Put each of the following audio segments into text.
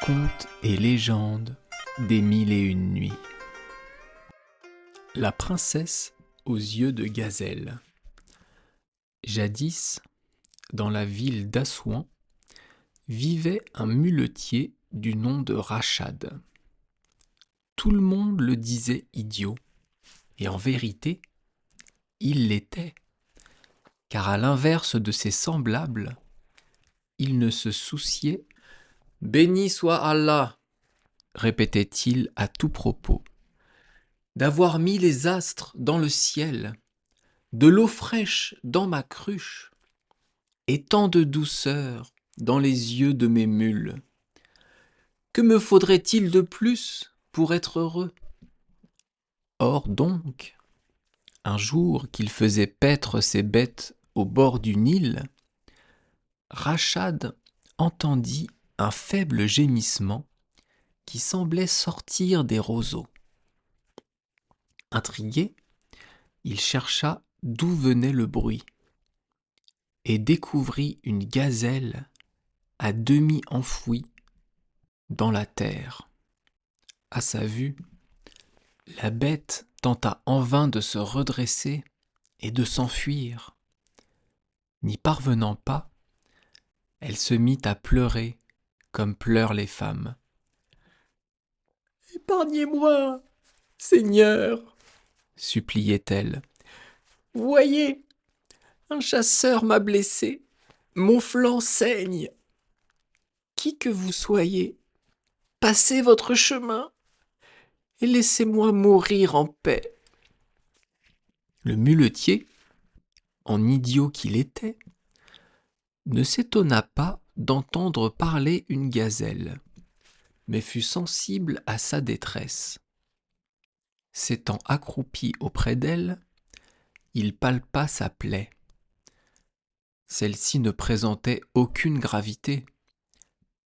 Contes et légendes des mille et une nuits. La princesse aux yeux de gazelle. Jadis, dans la ville d'Assouan, vivait un muletier du nom de Rachad. Tout le monde le disait idiot, et en vérité, il l'était, car à l'inverse de ses semblables, il ne se souciait. « Béni soit Allah !» répétait-il à tout propos, d'avoir mis les astres dans le ciel, de l'eau fraîche dans ma cruche, et tant de douceur dans les yeux de mes mules. Que me faudrait-il de plus pour être heureux ? Or donc, un jour qu'il faisait paître ses bêtes au bord du Nil, Rachad entendit un faible gémissement qui semblait sortir des roseaux. Intrigué, il chercha d'où venait le bruit et découvrit une gazelle à demi enfouie dans la terre. À sa vue, la bête tenta en vain de se redresser et de s'enfuir. N'y parvenant pas, elle se mit à pleurer comme pleurent les femmes. « Épargnez-moi, Seigneur !» suppliait-elle. « Voyez, un chasseur m'a blessé, mon flanc saigne. Qui que vous soyez, passez votre chemin et laissez-moi mourir en paix. » Le muletier, en idiot qu'il était, ne s'étonna pas d'entendre parler une gazelle, mais fut sensible à sa détresse. S'étant accroupi auprès d'elle, il palpa sa plaie. Celle-ci ne présentait aucune gravité,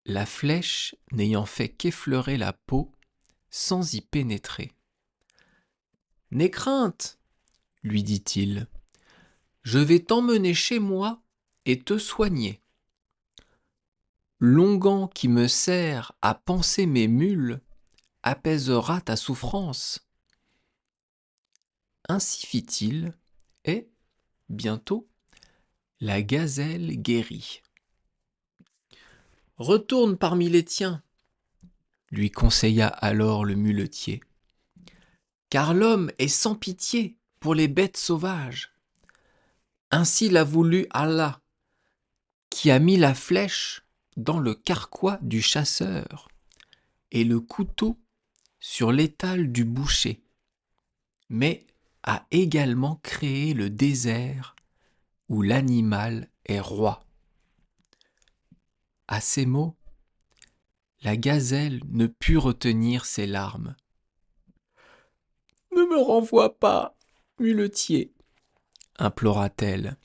la flèche n'ayant fait qu'effleurer la peau sans y pénétrer. « N'aie crainte, lui dit-il, je vais t'emmener chez moi et te soigner. L'onguent qui me sert à panser mes mules apaisera ta souffrance. » Ainsi fit-il, et, bientôt, la gazelle guérit. « Retourne parmi les tiens, lui conseilla alors le muletier, car l'homme est sans pitié pour les bêtes sauvages. Ainsi l'a voulu Allah, qui a mis la flèche dans le carquois du chasseur et le couteau sur l'étal du boucher, mais a également créé le désert où l'animal est roi. » À ces mots, la gazelle ne put retenir ses larmes. « Ne me renvoie pas, muletier, » implora-t-elle.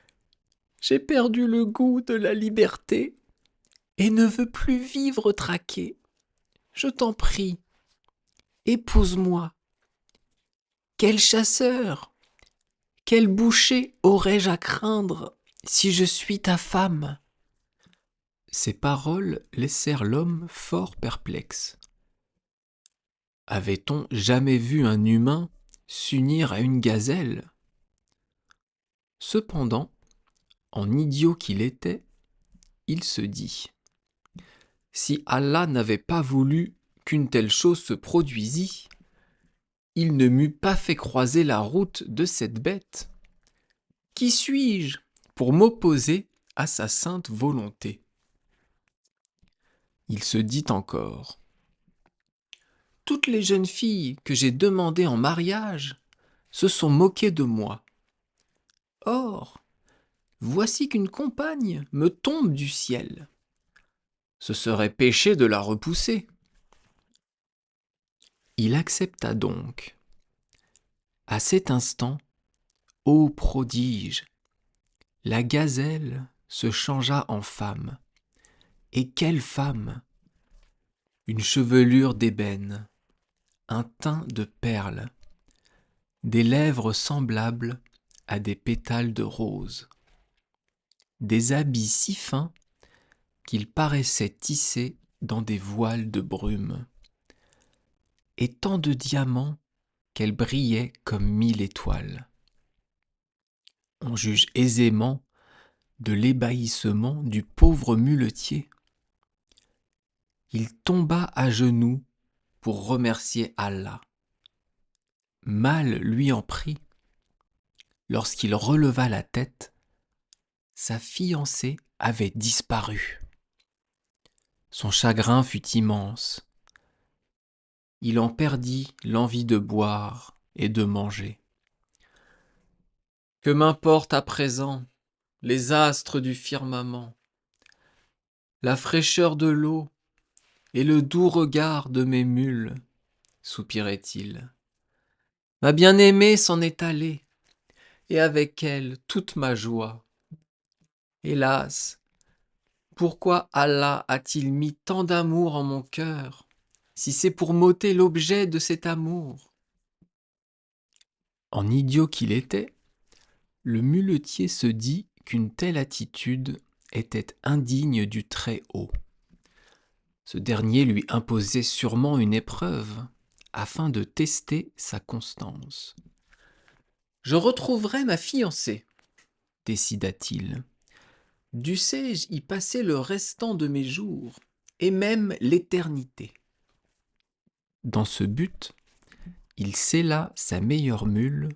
« J'ai perdu le goût de la liberté et ne veux plus vivre traquée. Je t'en prie, épouse-moi. Quel chasseur, quel boucher aurais-je à craindre si je suis ta femme ?» Ces paroles laissèrent l'homme fort perplexe. Avait-on jamais vu un humain s'unir à une gazelle ? Cependant, en idiot qu'il était, il se dit : « Si Allah n'avait pas voulu qu'une telle chose se produisît, il ne m'eût pas fait croiser la route de cette bête. Qui suis-je pour m'opposer à sa sainte volonté ?» Il se dit encore : « Toutes les jeunes filles que j'ai demandées en mariage se sont moquées de moi. Or, voici qu'une compagne me tombe du ciel. Ce serait péché de la repousser. » Il accepta donc. À cet instant, ô prodige, la gazelle se changea en femme. Et quelle femme! Une chevelure d'ébène, un teint de perles, des lèvres semblables à des pétales de rose, des habits si fins qu'ils paraissaient tissés dans des voiles de brume, et tant de diamants qu'elle brillait comme 1000 étoiles. On juge aisément de l'ébahissement du pauvre muletier. Il tomba à genoux pour remercier Allah. Mal lui en prit. Lorsqu'il releva la tête, sa fiancée avait disparu. Son chagrin fut immense. Il en perdit l'envie de boire et de manger. Que m'importe à présent les astres du firmament, la fraîcheur de l'eau et le doux regard de mes mules, soupirait-il. Ma bien-aimée s'en est allée, et avec elle toute ma joie. Hélas, pourquoi Allah a-t-il mis tant d'amour en mon cœur, si c'est pour m'ôter l'objet de cet amour? En idiot qu'il était, le muletier se dit qu'une telle attitude était indigne du Très-Haut. Ce dernier lui imposait sûrement une épreuve, afin de tester sa constance. « Je retrouverai ma fiancée, décida-t-il. Dussé-je y passer le restant de mes jours, et même l'éternité. Dans ce but, il sella sa meilleure mule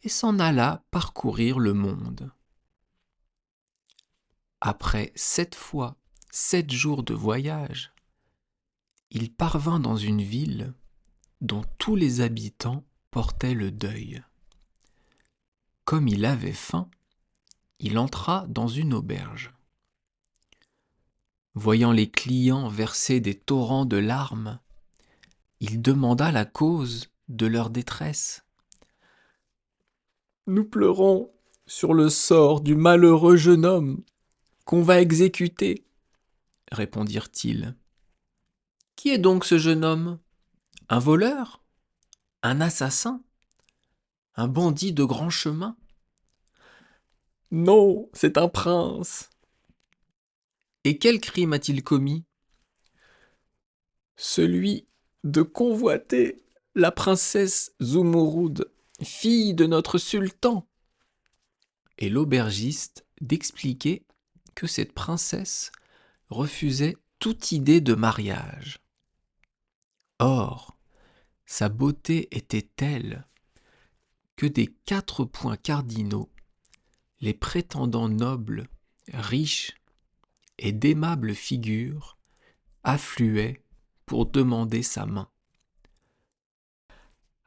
et s'en alla parcourir le monde. Après 7 fois 7 jours de voyage, il parvint dans une ville dont tous les habitants portaient le deuil. Comme il avait faim, il entra dans une auberge. Voyant les clients verser des torrents de larmes, il demanda la cause de leur détresse. « Nous pleurons sur le sort du malheureux jeune homme qu'on va exécuter, » répondirent-ils. « Qui est donc ce jeune homme? Un voleur? Un assassin? Un bandit de grand chemin? »« Non, c'est un prince. »« Et quel crime a-t-il commis? »« Celui de convoiter la princesse Zumurrud, fille de notre sultan. » Et l'aubergiste d'expliquer que cette princesse refusait toute idée de mariage. Or, sa beauté était telle que des 4 points cardinaux, les prétendants nobles, riches et d'aimables figures affluaient pour demander sa main.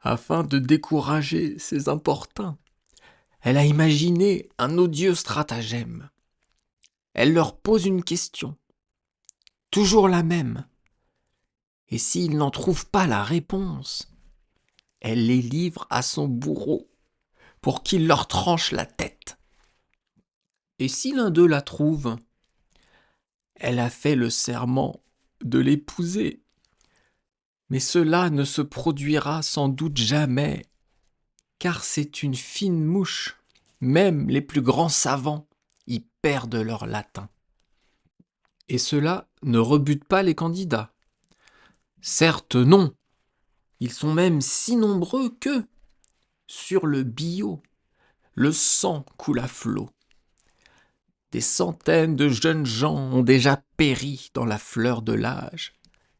Afin de décourager ces importuns, elle a imaginé un odieux stratagème. Elle leur pose une question, toujours la même, et s'ils n'en trouvent pas la réponse, elle les livre à son bourreau pour qu'il leur tranche la tête. Et si l'un d'eux la trouve, elle a fait le serment de l'épouser, mais cela ne se produira sans doute jamais, car c'est une fine mouche, même les plus grands savants y perdent leur latin. Et cela ne rebute pas les candidats. Certes non, ils sont même si nombreux que, sur le billot, le sang coule à flot. Des centaines de jeunes gens ont déjà péri dans la fleur de l'âge,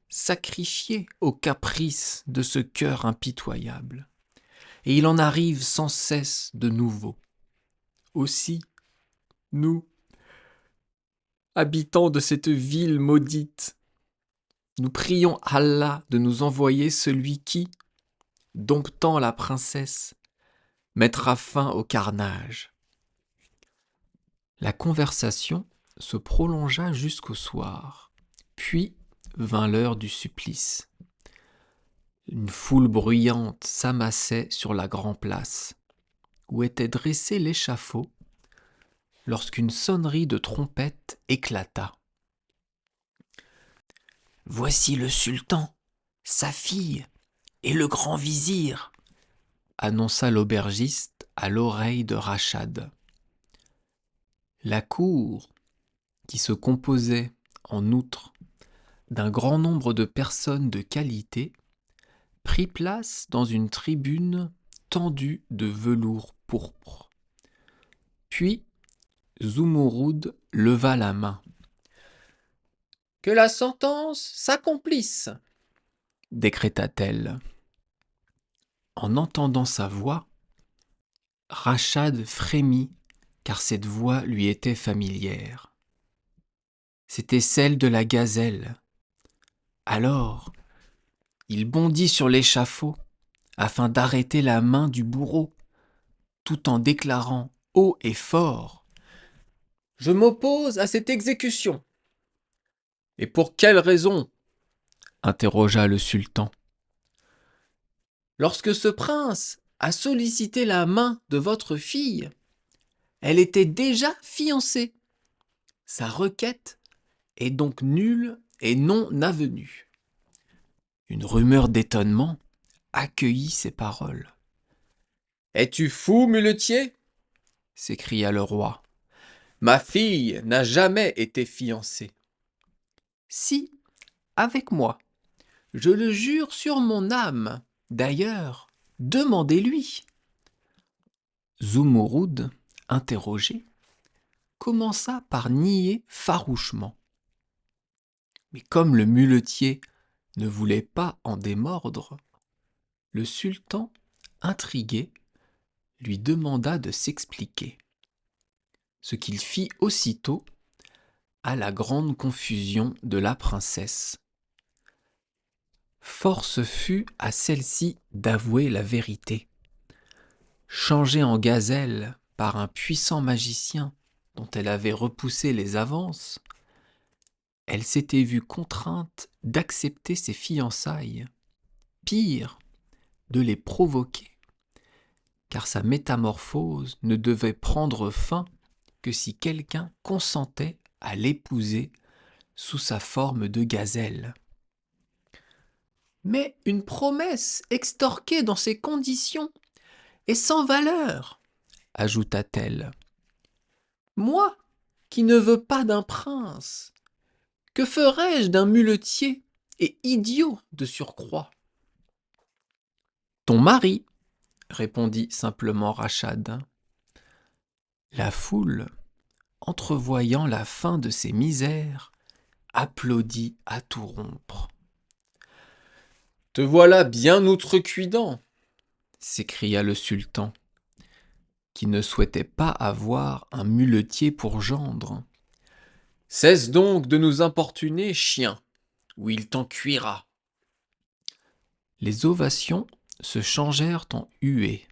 sacrifiés aux caprices de ce cœur impitoyable. Et il en arrive sans cesse de nouveaux. Aussi, nous, habitants de cette ville maudite, nous prions Allah de nous envoyer celui qui, domptant la princesse, mettra fin au carnage. La conversation se prolongea jusqu'au soir, puis vint l'heure du supplice. Une foule bruyante s'amassait sur la grand-place, où était dressé l'échafaud, lorsqu'une sonnerie de trompette éclata. « Voici le sultan, sa fille et le grand vizir » annonça l'aubergiste à l'oreille de Rachad. La cour, qui se composait, en outre, d'un grand nombre de personnes de qualité, prit place dans une tribune tendue de velours pourpre. Puis Zumurrud leva la main. « Que la sentence s'accomplisse !» décréta-t-elle. En entendant sa voix, Rachad frémit car cette voix lui était familière. C'était celle de la gazelle. Alors, il bondit sur l'échafaud afin d'arrêter la main du bourreau, tout en déclarant haut et fort : « Je m'oppose à cette exécution. » « Et pour quelle raison ? » interrogea le sultan. « Lorsque ce prince a sollicité la main de votre fille, elle était déjà fiancée. Sa requête est donc nulle et non avenue. » Une rumeur d'étonnement accueillit ces paroles. « Es-tu fou, muletier ? » s'écria le roi. « Ma fille n'a jamais été fiancée. »« Si, avec moi, je le jure sur mon âme. D'ailleurs, demandez-lui. » Zumurrud, interrogé, commença par nier farouchement. Mais comme le muletier ne voulait pas en démordre, le sultan, intrigué, lui demanda de s'expliquer. Ce qu'il fit aussitôt à la grande confusion de la princesse. Force fut à celle-ci d'avouer la vérité. Changée en gazelle par un puissant magicien dont elle avait repoussé les avances, elle s'était vue contrainte d'accepter ses fiançailles, pire, de les provoquer, car sa métamorphose ne devait prendre fin que si quelqu'un consentait à l'épouser sous sa forme de gazelle. Mais une promesse extorquée dans ces conditions est sans valeur, ajouta-t-elle. Moi, qui ne veux pas d'un prince, que ferais-je d'un muletier et idiot de surcroît ? Ton mari, répondit simplement Rachad. La foule, entrevoyant la fin de ses misères, applaudit à tout rompre. Te voilà bien outrecuidant, s'écria le sultan, qui ne souhaitait pas avoir un muletier pour gendre. Cesse donc de nous importuner, chien, ou il t'en cuira. Les ovations se changèrent en huées.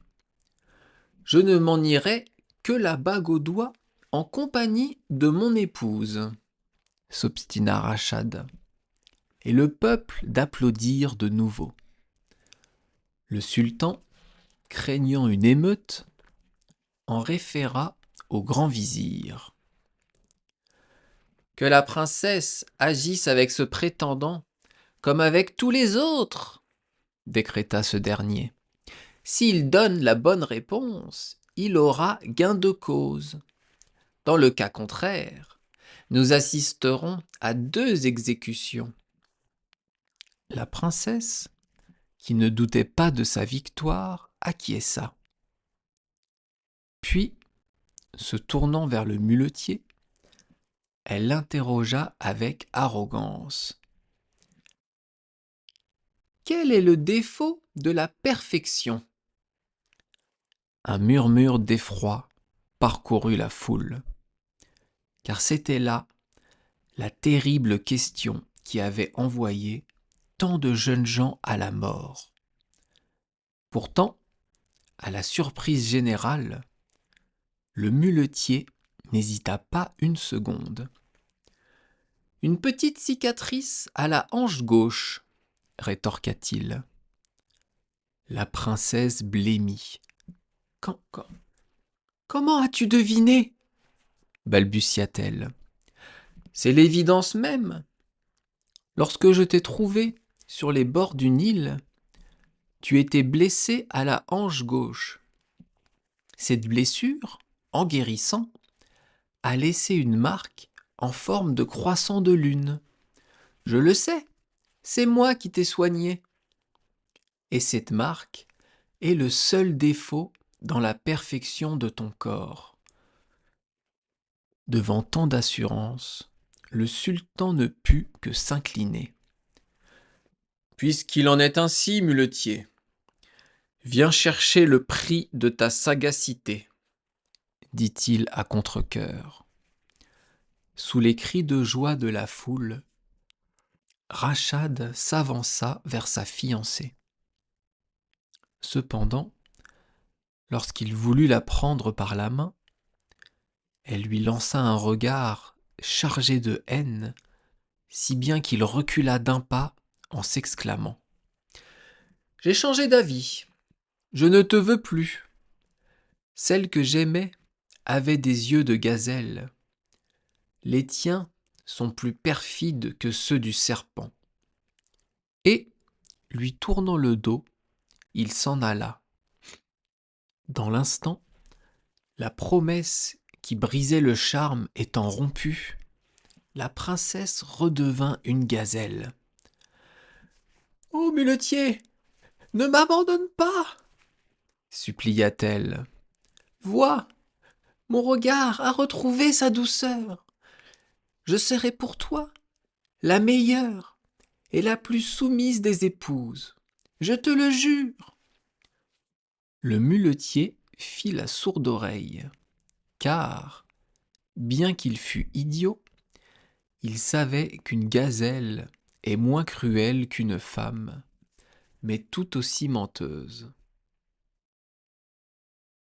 Je ne m'en irai que la bague au doigt en compagnie de mon épouse, s'obstina Rachad, et le peuple d'applaudir de nouveau. Le sultan, craignant une émeute, en référa au grand vizir. Que la princesse agisse avec ce prétendant comme avec tous les autres, décréta ce dernier. S'il donne la bonne réponse, il aura gain de cause. Dans le cas contraire, nous assisterons à 2 exécutions. La princesse, qui ne doutait pas de sa victoire, acquiesça. Puis, se tournant vers le muletier, elle l'interrogea avec arrogance. Quel est le défaut de la perfection ? Un murmure d'effroi parcourut la foule, car c'était là la terrible question qui avait envoyé tant de jeunes gens à la mort. Pourtant, à la surprise générale, le muletier n'hésita pas une seconde. Une petite cicatrice à la hanche gauche, rétorqua-t-il. La princesse blêmit. Comment as-tu deviné ? Balbutia-t-elle. C'est l'évidence même. Lorsque je t'ai trouvé sur les bords du Nil, tu étais blessé à la hanche gauche. Cette blessure, en guérissant, a laissé une marque en forme de croissant de lune, Je le sais, c'est moi qui t'ai soigné. Et cette marque est le seul défaut dans la perfection de ton corps. Devant tant d'assurance, le sultan ne put que s'incliner. Puisqu'il en est ainsi, muletier, viens chercher le prix de ta sagacité, dit-il à contre-cœur. Sous les cris de joie de la foule, Rachad s'avança vers sa fiancée. Cependant, lorsqu'il voulut la prendre par la main, elle lui lança un regard chargé de haine, si bien qu'il recula d'un pas en s'exclamant : « J'ai changé d'avis, je ne te veux plus. Celle que j'aimais avait des yeux de gazelle. Les tiens sont plus perfides que ceux du serpent. » Et, lui tournant le dos, il s'en alla. Dans l'instant, la promesse qui brisait le charme étant rompue, la princesse redevint une gazelle. « Ô muletier, ne m'abandonne pas !» supplia-t-elle. « Vois, mon regard a retrouvé sa douceur. Je serai pour toi la meilleure et la plus soumise des épouses. Je te le jure. » Le muletier fit la sourde oreille, car, bien qu'il fût idiot, il savait qu'une gazelle est moins cruelle qu'une femme, mais tout aussi menteuse.